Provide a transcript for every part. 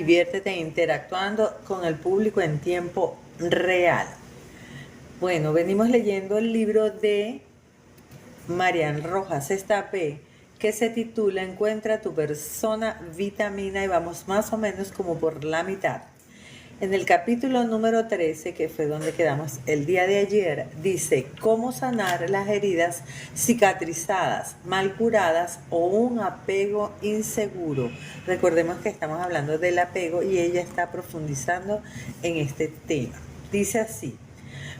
Diviértete interactuando con el público en tiempo real. Bueno, venimos leyendo el libro de Marian Rojas Estapé, que se titula Encuentra tu persona vitamina, y vamos más o menos como por la mitad. En el capítulo número 13, que fue donde quedamos el día de ayer, dice cómo sanar las heridas cicatrizadas, mal curadas o un apego inseguro. Recordemos que estamos hablando del apego y ella está profundizando en este tema. Dice así: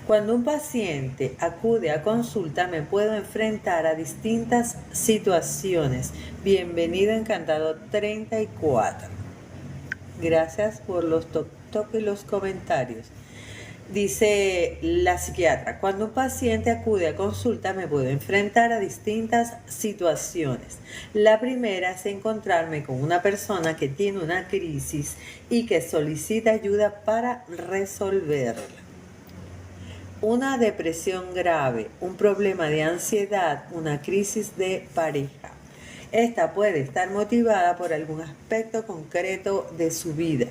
cuando un paciente acude a consulta me puedo enfrentar a distintas situaciones. Bienvenido, encantado 34. Gracias por los toques y los comentarios. Dice la psiquiatra, cuando un paciente acude a consulta me puedo enfrentar a distintas situaciones. La primera es encontrarme con una persona que tiene una crisis y que solicita ayuda para resolverla. Una depresión grave, un problema de ansiedad, una crisis de pareja. Esta puede estar motivada por algún aspecto concreto de su vida.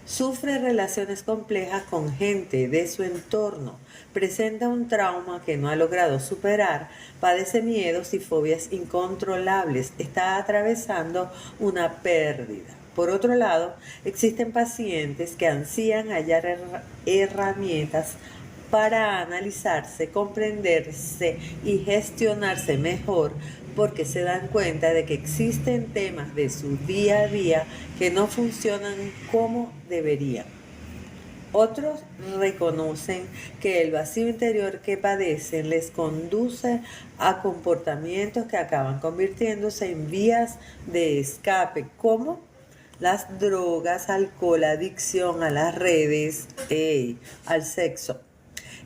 Sufre relaciones complejas con gente de su entorno, presenta un trauma que no ha logrado superar, padece miedos y fobias incontrolables, está atravesando una pérdida. Por otro lado, existen pacientes que ansían hallar herramientas para analizarse, comprenderse y gestionarse mejor, porque se dan cuenta de que existen temas de su día a día que no funcionan como deberían. Otros reconocen que el vacío interior que padecen les conduce a comportamientos que acaban convirtiéndose en vías de escape, como las drogas, alcohol, adicción a las redes, al sexo.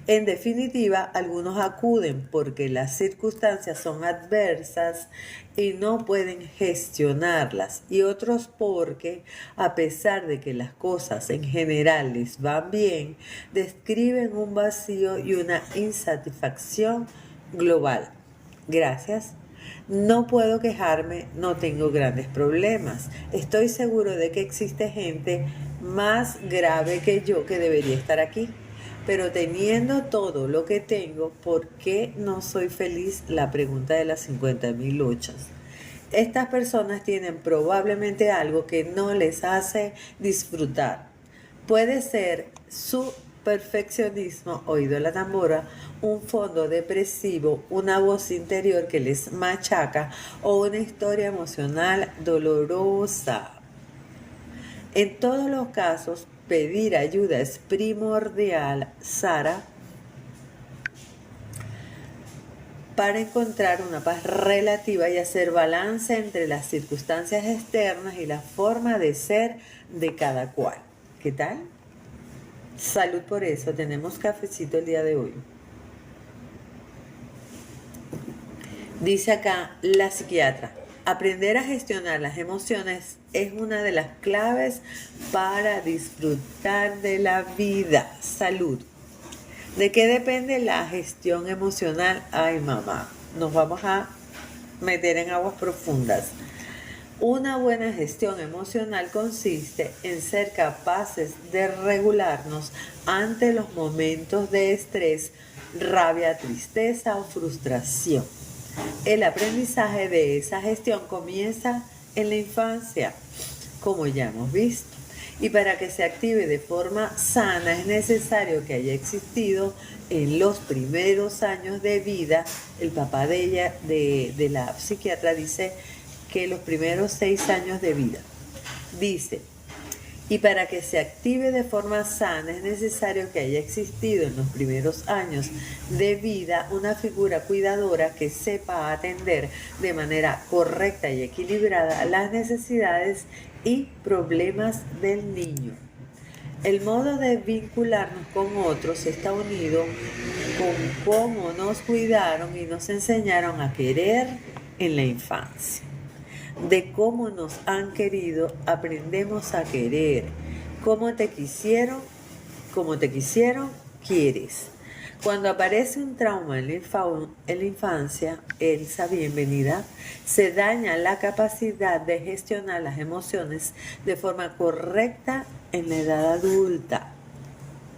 En definitiva, algunos acuden porque las circunstancias son adversas y no pueden gestionarlas, y otros porque, a pesar de que las cosas en general les van bien, describen un vacío y una insatisfacción global. Gracias. No puedo quejarme, no tengo grandes problemas. Estoy seguro de que existe gente más grave que yo que debería estar aquí. Pero teniendo todo lo que tengo, ¿por qué no soy feliz? La pregunta de las 50.000 luchas. Estas personas tienen probablemente algo que no les hace disfrutar. Puede ser su perfeccionismo, oído la tambora, un fondo depresivo, una voz interior que les machaca o una historia emocional dolorosa. En todos los casos, pedir ayuda es primordial, Sara, para encontrar una paz relativa y hacer balance entre las circunstancias externas y la forma de ser de cada cual. ¿Qué tal? Salud por eso. Tenemos cafecito el día de hoy. Dice acá la psiquiatra: aprender a gestionar las emociones es una de las claves para disfrutar de la vida. Salud. ¿De qué depende la gestión emocional? Ay, mamá, nos vamos a meter en aguas profundas. Una buena gestión emocional consiste en ser capaces de regularnos ante los momentos de estrés, rabia, tristeza o frustración. El aprendizaje de esa gestión comienza en la infancia, como ya hemos visto. Y para que se active de forma sana es necesario que haya existido en los primeros años de vida. El papá de ella, de la psiquiatra, dice que los primeros 6 años de vida. Dice, y para que se active de forma sana es necesario que haya existido en los primeros años de vida una figura cuidadora que sepa atender de manera correcta y equilibrada las necesidades y problemas del niño. El modo de vincularnos con otros está unido con cómo nos cuidaron y nos enseñaron a querer en la infancia. De cómo nos han querido, aprendemos a querer. Como te quisieron, quieres. Cuando aparece un trauma en la infancia, Elsa, bienvenida, se daña la capacidad de gestionar las emociones de forma correcta en la edad adulta.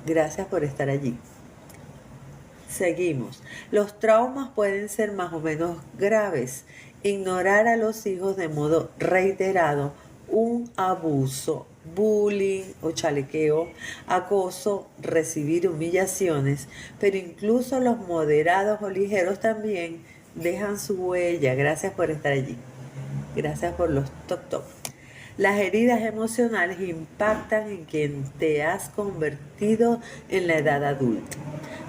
Gracias por estar allí. Seguimos. Los traumas pueden ser más o menos graves. Ignorar a los hijos de modo reiterado, un abuso, bullying o chalequeo, acoso, recibir humillaciones, pero incluso los moderados o ligeros también dejan su huella. Gracias por estar allí. Gracias por los toc toc. Las heridas emocionales impactan en quien te has convertido en la edad adulta.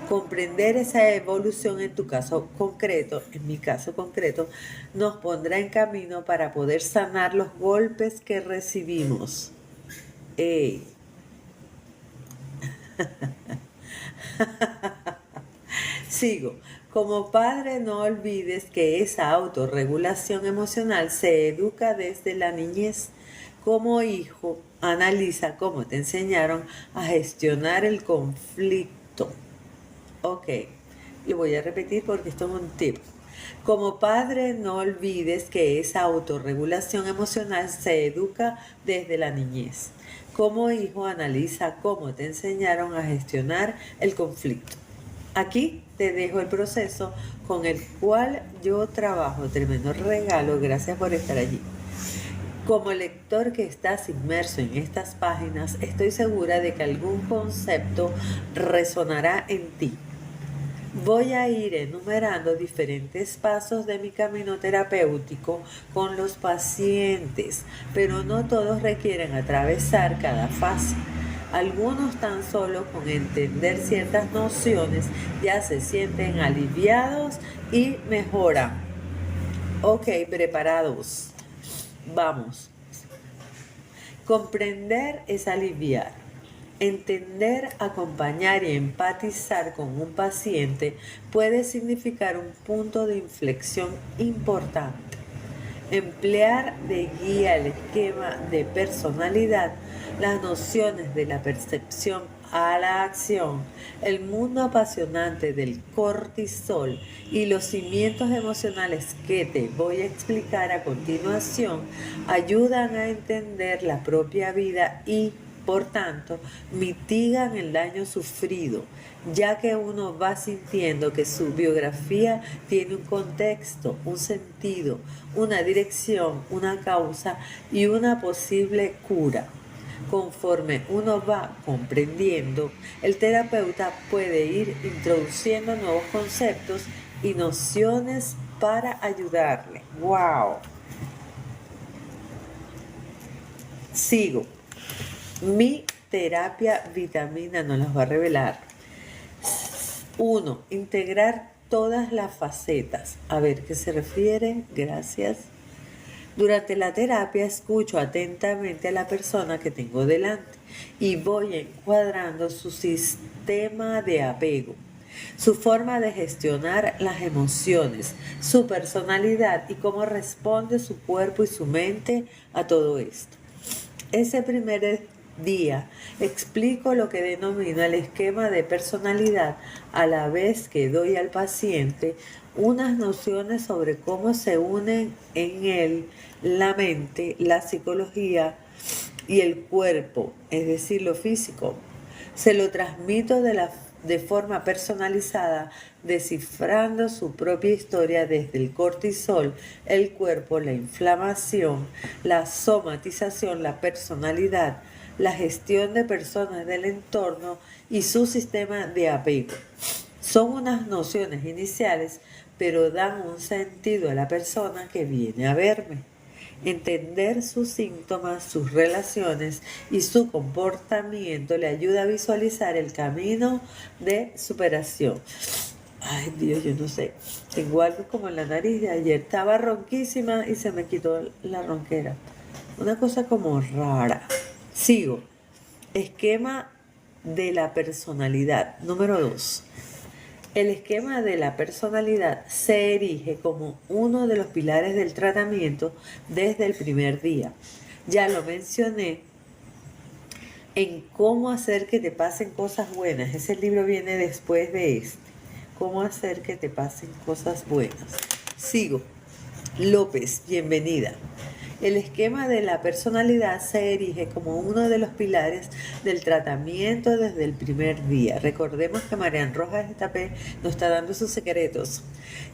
Comprender esa evolución en tu caso concreto, en mi caso concreto, nos pondrá en camino para poder sanar los golpes que recibimos. ¡Ey! Sigo. Como padre, no olvides que esa autorregulación emocional se educa desde la niñez. Como hijo, analiza cómo te enseñaron a gestionar el conflicto. Ok, lo voy a repetir porque esto es un tip. Como padre, no olvides que esa autorregulación emocional se educa desde la niñez. Como hijo, analiza cómo te enseñaron a gestionar el conflicto. Aquí te dejo el proceso con el cual yo trabajo. Tremendo regalo, gracias por estar allí. Como lector que estás inmerso en estas páginas, estoy segura de que algún concepto resonará en ti. Voy a ir enumerando diferentes pasos de mi camino terapéutico con los pacientes, pero no todos requieren atravesar cada fase. Algunos tan solo con entender ciertas nociones ya se sienten aliviados y mejoran. Ok, preparados. Vamos. Comprender es aliviar. Entender, acompañar y empatizar con un paciente puede significar un punto de inflexión importante. Emplear de guía el esquema de personalidad, las nociones de la percepción a la acción, el mundo apasionante del cortisol y los cimientos emocionales que te voy a explicar a continuación ayudan a entender la propia vida y, por tanto, mitigan el daño sufrido, ya que uno va sintiendo que su biografía tiene un contexto, un sentido, una dirección, una causa y una posible cura. Conforme uno va comprendiendo, el terapeuta puede ir introduciendo nuevos conceptos y nociones para ayudarle. ¡Wow! Sigo. Mi terapia vitamina nos las va a revelar. 1. Integrar todas las facetas. A ver qué se refiere. Gracias. Durante la terapia escucho atentamente a la persona que tengo delante y voy encuadrando su sistema de apego, su forma de gestionar las emociones, su personalidad y cómo responde su cuerpo y su mente a todo esto. Ese primer día explico lo que denomino el esquema de personalidad, a la vez que doy al paciente unas nociones sobre cómo se unen en él la mente, la psicología y el cuerpo, es decir, lo físico. Se lo transmito de forma personalizada, descifrando su propia historia desde el cortisol, el cuerpo, la inflamación, la somatización, la personalidad, la gestión de personas del entorno y su sistema de apego. Son unas nociones iniciales, pero dan un sentido a la persona que viene a verme. Entender sus síntomas, sus relaciones y su comportamiento le ayuda a visualizar el camino de superación. Ay, Dios, yo no sé. Tengo algo como en la nariz de ayer. Estaba ronquísima y se me quitó la ronquera. Una cosa como rara. Sigo. Esquema de la personalidad. Número 2. El esquema de la personalidad se erige como uno de los pilares del tratamiento desde el primer día. Ya lo mencioné, en cómo hacer que te pasen cosas buenas. Ese libro viene después de este. Cómo hacer que te pasen cosas buenas. Sigo. López, bienvenida. El esquema de la personalidad se erige como uno de los pilares del tratamiento desde el primer día. Recordemos que Marian Rojas Estapé nos está dando sus secretos.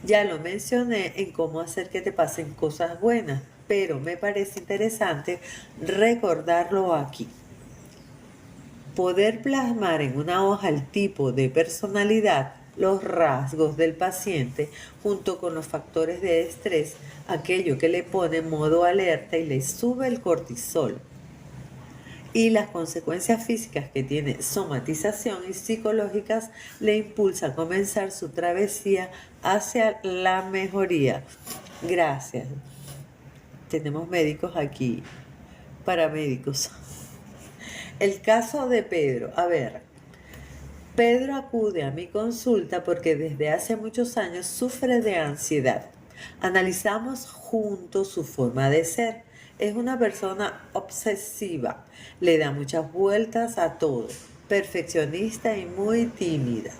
Ya lo mencioné en cómo hacer que te pasen cosas buenas, pero me parece interesante recordarlo aquí. Poder plasmar en una hoja el tipo de personalidad, los rasgos del paciente, junto con los factores de estrés, aquello que le pone en modo alerta y le sube el cortisol, y las consecuencias físicas que tiene somatización y psicológicas le impulsa a comenzar su travesía hacia la mejoría. Gracias. Tenemos médicos aquí, paramédicos. El caso de Pedro. A ver, Pedro acude a mi consulta porque desde hace muchos años sufre de ansiedad. Analizamos juntos su forma de ser. Es una persona obsesiva, le da muchas vueltas a todo, perfeccionista y muy tímida,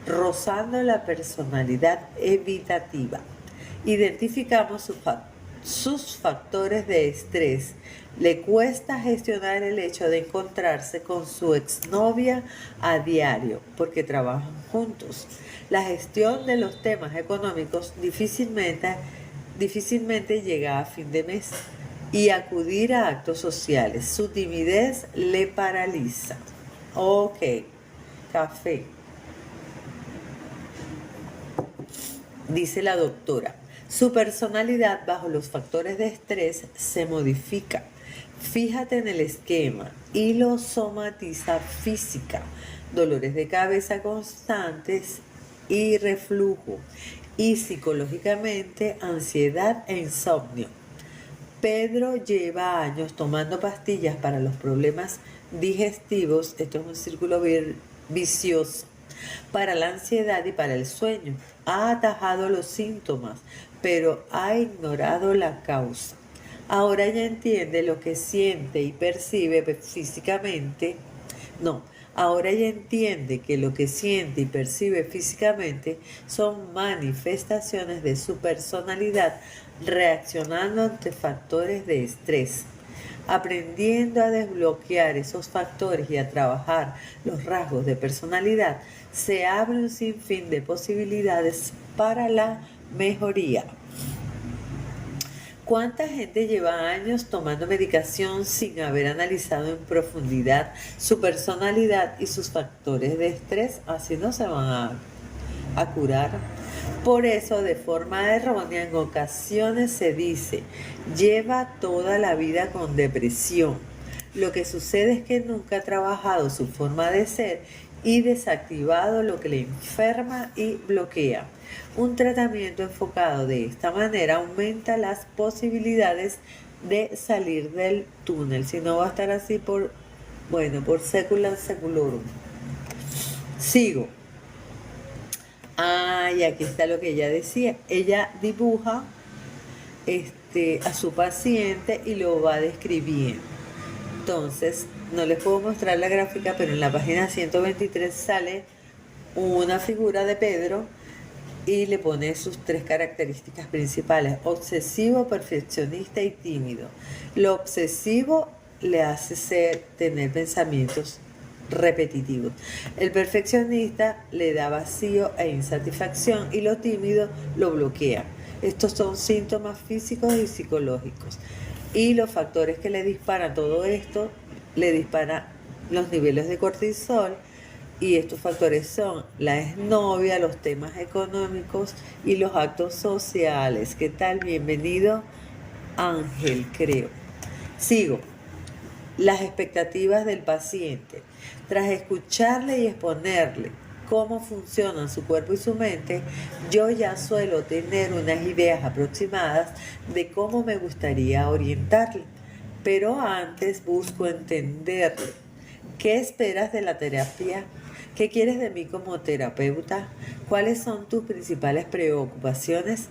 rozando la personalidad evitativa. Identificamos sus factores de estrés. Le cuesta gestionar el hecho de encontrarse con su exnovia a diario porque trabajan juntos. La gestión de los temas económicos difícilmente llega a fin de mes y acudir a actos sociales. Su timidez le paraliza. Ok, café. Dice la doctora. Su personalidad bajo los factores de estrés se modifica. Fíjate en el esquema y lo somatiza física, dolores de cabeza constantes y reflujo, y psicológicamente ansiedad e insomnio. Pedro lleva años tomando pastillas para los problemas digestivos, esto es un círculo vicioso, para la ansiedad y para el sueño. Ha atajado los síntomas, pero ha ignorado la causa. Ahora ya entiende lo que siente y percibe físicamente. No, ahora ya entiende que lo que siente y percibe físicamente son manifestaciones de su personalidad reaccionando ante factores de estrés. Aprendiendo a desbloquear esos factores y a trabajar los rasgos de personalidad, se abre un sinfín de posibilidades para la mejoría. ¿Cuánta gente lleva años tomando medicación sin haber analizado en profundidad su personalidad y sus factores de estrés? Así no se van a curar. Por eso, de forma errónea, en ocasiones se dice, lleva toda la vida con depresión. Lo que sucede es que nunca ha trabajado su forma de ser y desactivado lo que le enferma y bloquea. Un tratamiento enfocado de esta manera aumenta las posibilidades de salir del túnel. Si no, va a estar así por século seculorum. Sigo. Y aquí está lo que ella decía. Ella dibuja a su paciente y lo va describiendo. Entonces, no les puedo mostrar la gráfica, pero en la página 123 sale una figura de Pedro y le pone sus 3 características principales: obsesivo, perfeccionista y tímido. Lo obsesivo le hace tener pensamientos repetitivos. El perfeccionista le da vacío e insatisfacción y lo tímido lo bloquea. Estos son síntomas físicos y psicológicos. Y los factores que le disparan todo esto, le disparan los niveles de cortisol, y estos factores son la exnovia, los temas económicos y los actos sociales. ¿Qué tal? Bienvenido, Ángel, creo. Sigo. Las expectativas del paciente. Tras escucharle y exponerle cómo funcionan su cuerpo y su mente, yo ya suelo tener unas ideas aproximadas de cómo me gustaría orientarle. Pero antes busco entenderle. ¿Qué esperas de la terapia? ¿Qué quieres de mí como terapeuta? ¿Cuáles son tus principales preocupaciones?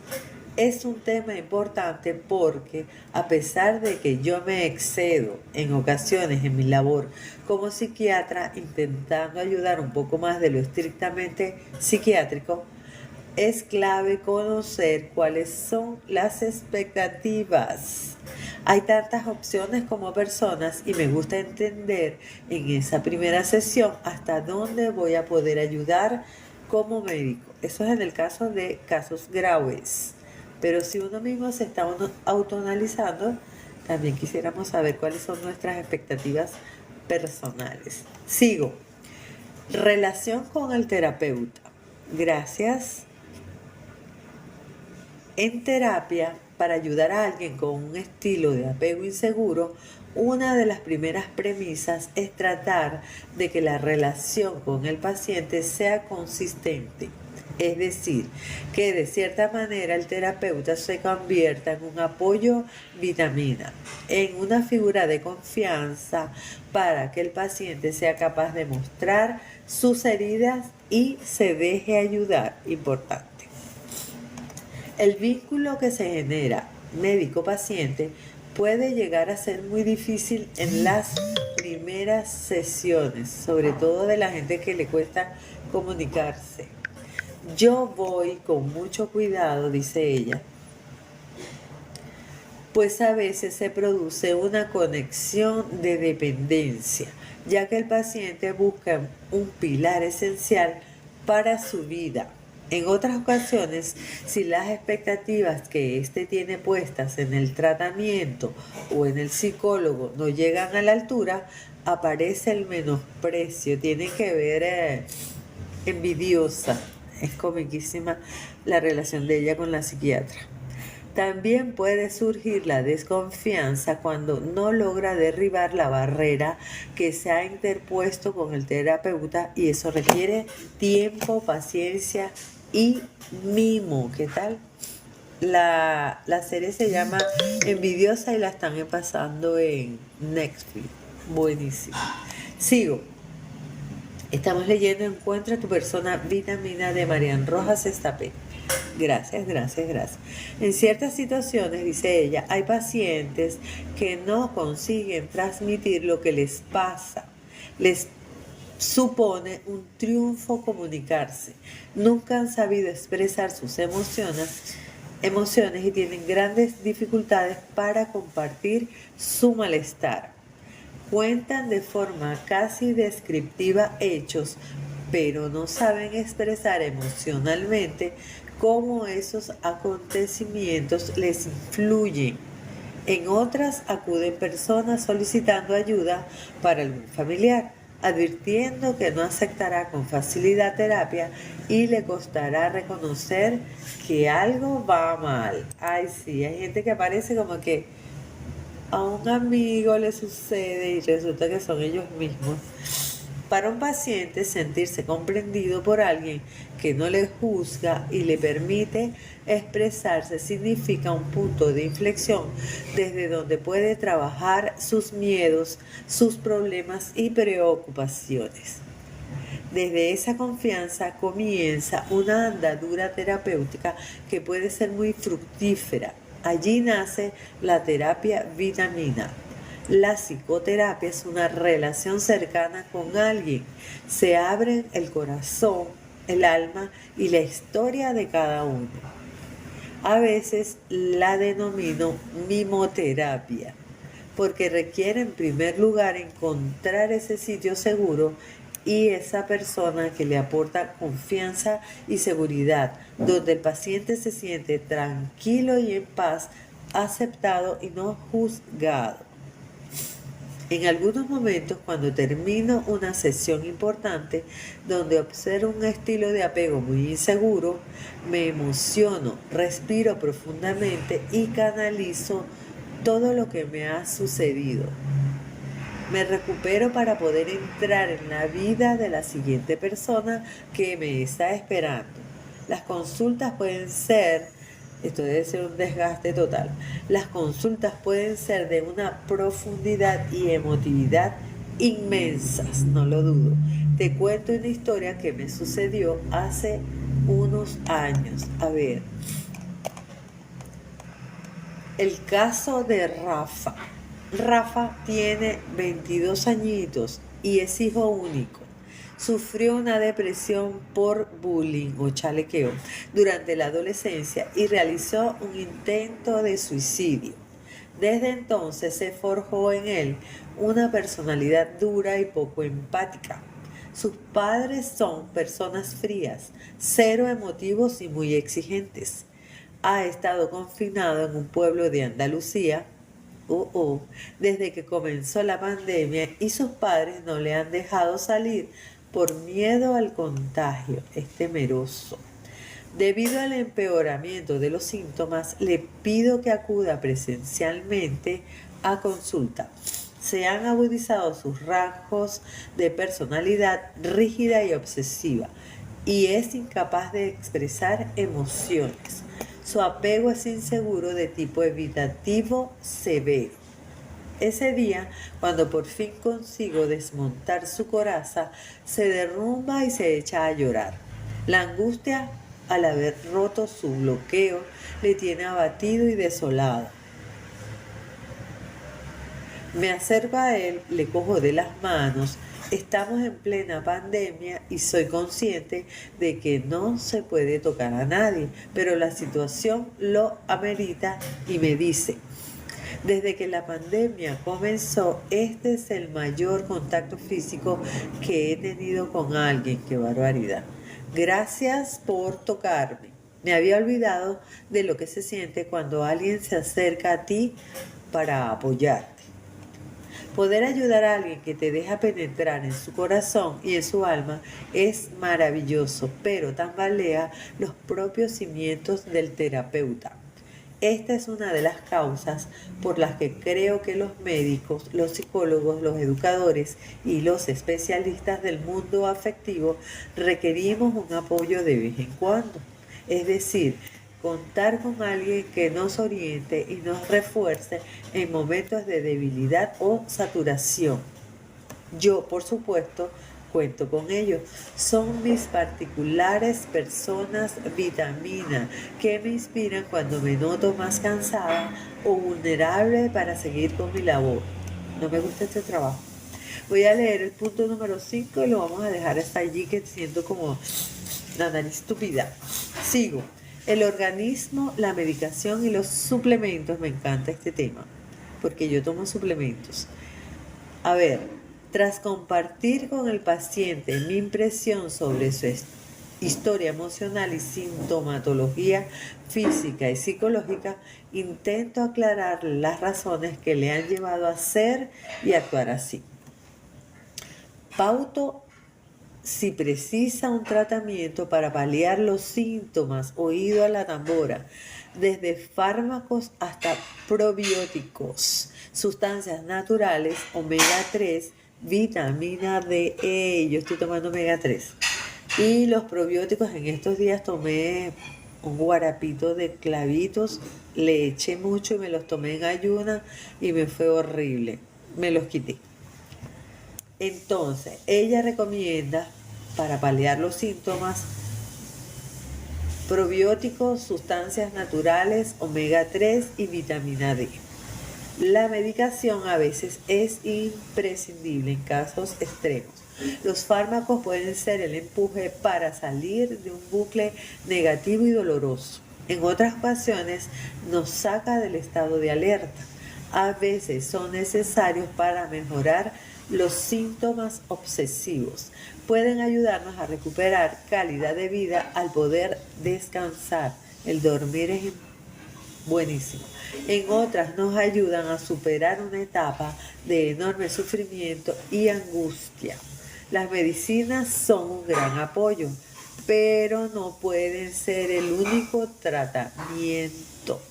Es un tema importante porque a pesar de que yo me excedo en ocasiones en mi labor como psiquiatra intentando ayudar un poco más de lo estrictamente psiquiátrico, es clave conocer cuáles son las expectativas. Hay tantas opciones como personas y me gusta entender en esa primera sesión hasta dónde voy a poder ayudar como médico. Eso es en el caso de casos graves. Pero si uno mismo se está autoanalizando, también quisiéramos saber cuáles son nuestras expectativas personales. Sigo. Relación con el terapeuta. Gracias. En terapia, para ayudar a alguien con un estilo de apego inseguro, una de las primeras premisas es tratar de que la relación con el paciente sea consistente. Es decir, que de cierta manera el terapeuta se convierta en un apoyo vitamina, en una figura de confianza para que el paciente sea capaz de mostrar sus heridas y se deje ayudar. Importante. El vínculo que se genera médico-paciente puede llegar a ser muy difícil en las primeras sesiones, sobre todo de la gente que le cuesta comunicarse. Yo voy con mucho cuidado, dice ella, pues a veces se produce una conexión de dependencia, ya que el paciente busca un pilar esencial para su vida. En otras ocasiones, si las expectativas que éste tiene puestas en el tratamiento o en el psicólogo no llegan a la altura, aparece el menosprecio. Tiene que ver envidiosa. Es comiquísima la relación de ella con la psiquiatra. También puede surgir la desconfianza cuando no logra derribar la barrera que se ha interpuesto con el terapeuta y eso requiere tiempo, paciencia y mimo. ¿Qué tal? La serie se llama Envidiosa y la están pasando en Netflix. Buenísimo. Sigo. Estamos leyendo Encuentra tu persona vitamina de Marian Rojas Estapé. Gracias, gracias, gracias. En ciertas situaciones, dice ella, hay pacientes que no consiguen transmitir lo que les pasa. Les supone un triunfo comunicarse. Nunca han sabido expresar sus emociones y tienen grandes dificultades para compartir su malestar. Cuentan de forma casi descriptiva hechos, pero no saben expresar emocionalmente cómo esos acontecimientos les influyen. En otras acuden personas solicitando ayuda para algún familiar, advirtiendo que no aceptará con facilidad terapia y le costará reconocer que algo va mal. Ay, sí, hay gente que aparece como que a un amigo le sucede y resulta que son ellos mismos. Para un paciente, sentirse comprendido por alguien que no le juzga y le permite expresarse significa un punto de inflexión desde donde puede trabajar sus miedos, sus problemas y preocupaciones. Desde esa confianza comienza una andadura terapéutica que puede ser muy fructífera. Allí nace la terapia vitamina. La psicoterapia es una relación cercana con alguien. Se abren el corazón, el alma y la historia de cada uno. A veces la denomino mimoterapia, porque requiere en primer lugar encontrar ese sitio seguro y esa persona que le aporta confianza y seguridad, donde el paciente se siente tranquilo y en paz, aceptado y no juzgado. En algunos momentos, cuando termino una sesión importante donde observo un estilo de apego muy inseguro, me emociono, respiro profundamente y canalizo todo lo que me ha sucedido. Me recupero para poder entrar en la vida de la siguiente persona que me está esperando. Las consultas pueden ser, esto debe ser un desgaste total, las consultas pueden ser de una profundidad y emotividad inmensas, no lo dudo. Te cuento una historia que me sucedió hace unos años. A ver, El caso de Rafa. Rafa tiene 22 añitos y es hijo único. Sufrió una depresión por bullying o chalequeo durante la adolescencia y realizó un intento de suicidio. Desde entonces se forjó en él una personalidad dura y poco empática. Sus padres son personas frías, cero emotivos y muy exigentes. Ha estado confinado en un pueblo de Andalucía, desde que comenzó la pandemia y sus padres no le han dejado salir por miedo al contagio. Es temeroso. Debido al empeoramiento de los síntomas, le pido que acuda presencialmente a consulta. Se han agudizado sus rasgos de personalidad rígida y obsesiva y es incapaz de expresar emociones. Su apego es inseguro de tipo evitativo severo. Ese día, cuando por fin consigo desmontar su coraza, se derrumba y se echa a llorar. La angustia al haber roto su bloqueo le tiene abatido y desolado. Me acerco a él, le cojo de las manos. Estamos en plena pandemia y soy consciente de que no se puede tocar a nadie, pero la situación lo amerita y me dice: desde que la pandemia comenzó, este es el mayor contacto físico que he tenido con alguien. ¡Qué barbaridad! Gracias por tocarme. Me había olvidado de lo que se siente cuando alguien se acerca a ti para apoyarte. Poder ayudar a alguien que te deja penetrar en su corazón y en su alma es maravilloso, pero tambalea los propios cimientos del terapeuta. Esta es una de las causas por las que creo que los médicos, los psicólogos, los educadores y los especialistas del mundo afectivo requerimos un apoyo de vez en cuando. Es decir, contar con alguien que nos oriente y nos refuerce en momentos de debilidad o saturación. Yo, por supuesto, cuento con ellos. Son mis particulares personas vitamina que me inspiran cuando me noto más cansada o vulnerable para seguir con mi labor. No me gusta este trabajo. Voy a leer el punto número 5 y lo vamos a dejar hasta allí, que siento como la nariz tupida. Sigo. El organismo, la medicación y los suplementos. Me encanta este tema porque yo tomo suplementos. A ver, tras compartir con el paciente mi impresión sobre su historia emocional y sintomatología física y psicológica, intento aclarar las razones que le han llevado a ser y actuar así. Pauto si precisa un tratamiento para paliar los síntomas, oído a la tambora, desde fármacos hasta probióticos, sustancias naturales, omega 3, vitamina D. Yo estoy tomando omega 3. Y los probióticos, en estos días tomé un guarapito de clavitos, le eché mucho y me los tomé en ayuna y me fue horrible. Me los quité. Entonces, ella recomienda para paliar los síntomas probióticos, sustancias naturales, omega 3 y vitamina D. La medicación a veces es imprescindible en casos extremos. Los fármacos pueden ser el empuje para salir de un bucle negativo y doloroso. En otras ocasiones nos saca del estado de alerta. A veces son necesarios para mejorar los síntomas obsesivos. Pueden ayudarnos a recuperar calidad de vida al poder descansar. El dormir es buenísimo. En otras nos ayudan a superar una etapa de enorme sufrimiento y angustia. Las medicinas son un gran apoyo, pero no pueden ser el único tratamiento.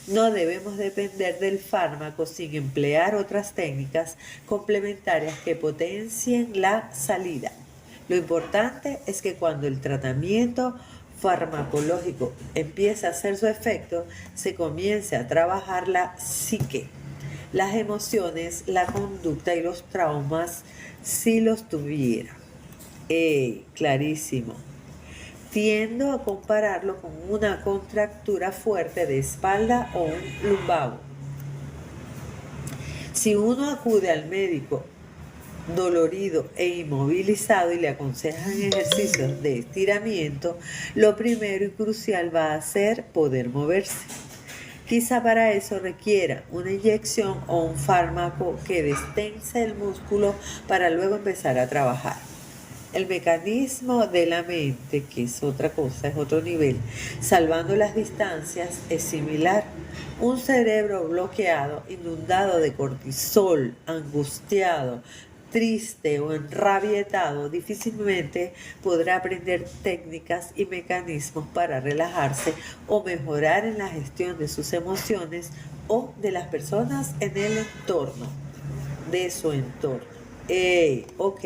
No debemos depender del fármaco sin emplear otras técnicas complementarias que potencien la salida. Lo importante es que cuando el tratamiento farmacológico empiece a hacer su efecto, se comience a trabajar la psique, las emociones, la conducta y los traumas, si los tuviera. Clarísimo. tiendo a compararlo con una contractura fuerte de espalda o un lumbago. Si uno acude al médico dolorido e inmovilizado y le aconsejan ejercicios de estiramiento, lo primero y crucial va a ser poder moverse. Quizá para eso requiera una inyección o un fármaco que destense el músculo para luego empezar a trabajar. El mecanismo de la mente, que es otra cosa, es otro nivel, salvando las distancias, es similar. Un cerebro bloqueado, inundado de cortisol, angustiado, triste o enrabietado, difícilmente podrá aprender técnicas y mecanismos para relajarse o mejorar en la gestión de sus emociones o de las personas en el entorno, de su entorno. Ok,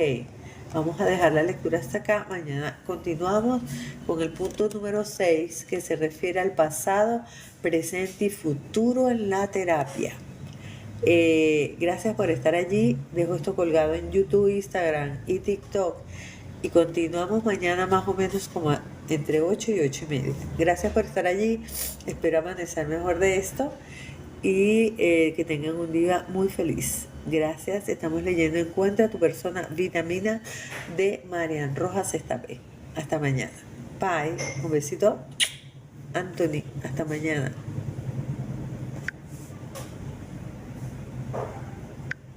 vamos a dejar la lectura hasta acá. Mañana continuamos con el punto número 6, que se refiere al pasado, presente y futuro en la terapia. Gracias por estar allí. Dejo esto colgado en YouTube, Instagram y TikTok. Y continuamos mañana más o menos como entre 8 y 8:30. Gracias por estar allí. Espero amanecer mejor de esto y que tengan un día muy feliz. Gracias. Estamos leyendo Encuentra tu persona, vitamina de Marian Rojas Estapé. Hasta mañana. Bye. Un besito. Anthony. Hasta mañana.